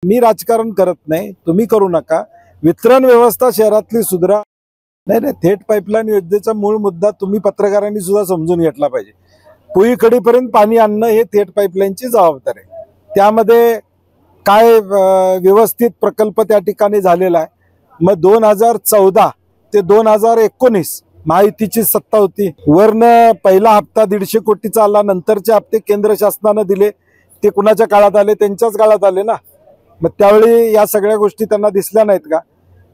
मी राजकारण करत नाही, तुम्ही करू नका। वितरण व्यवस्था शहरातली सुधारा। नाही, थेट पाईपलाईन योजनेचा मूळ मुद्दा तुम्ही पत्रकारांनी सुद्धा समजून घेतला पाहिजे। पुईकडीपर्यंत पाणी आणणं हे थेट पाईपलाईनची जबाबदारी आहे। त्यामध्ये काय व्यवस्थित प्रकल्प त्या ठिकाणी झालेला आहे। मग 2014 ते 2019 महायुतीची सत्ता होती। वरन पहिला हप्ता 150 कोटीचा आला, नंतरचे हप्ते केंद्र शासनाने दिले। ते कुणाच्या काळात आले? त्यांच्याच काळात आले ना। मग त्यावेळी या सगळ्या गोष्टी त्यांना दिसल्या नाहीत का?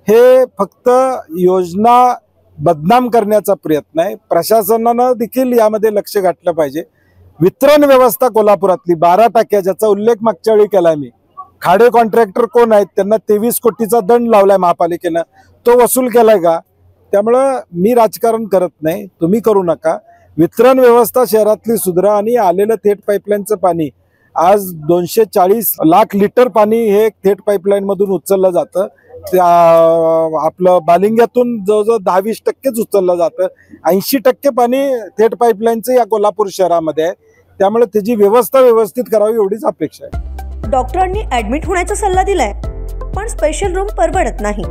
हे फक्त योजना बदनाम करण्याचा प्रयत्न आहे। प्रशासनानं देखील यामध्ये लक्ष घातलं पाहिजे। वितरण व्यवस्था कोल्हापुरातली 12 टाक्या, ज्याचा उल्लेख मागच्या वेळी केलाय मी। खाडे कॉन्ट्रॅक्टर कोण आहेत? त्यांना 23 कोटीचा दंड लावलाय महापालिकेनं, तो वसूल केलाय का? त्यामुळं मी राजकारण करत नाही, तुम्ही करू नका। वितरण व्यवस्था शहरातली सुधारा आणि आलेलं थेट पाईपलाईनचं पाणी आज 240 लाख लिटर पाणी हे थेट पाईपलाईन मधून उचललं जातं। आपलं बालिंग्यातून जवळजवळ 10-20% उचललं जातं। 80% पाणी थेट पाईपलाईनचं या कोल्हापूर शहरामध्ये आहे। त्यामुळे त्याची व्यवस्था व्यवस्थित करावी एवढीच अपेक्षा आहे। डॉक्टरांनी ऍडमिट होण्याचा सल्ला दिलाय, पण स्पेशल रूम परवडत नाही।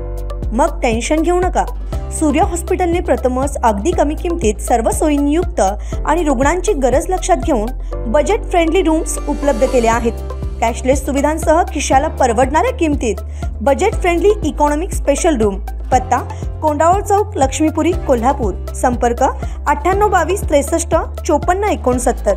मग टेन्शन घेऊ नका। सूर्य हॉस्पिटलने प्रथमच अगदी कमी किमतीत सर्व सोयींयुक्त आणि रुग्णांची गरज लक्षात घेऊन बजेट फ्रेंडली रूम्स उपलब्ध केले आहेत। कॅशलेस सुविधांसह खिशाला परवडणाऱ्या किमतीत budget friendly economic special room. पत्ता कोंडावळ चौक, लक्ष्मीपुरी, कोल्हापूर। संपर्क 9822 63 54 69।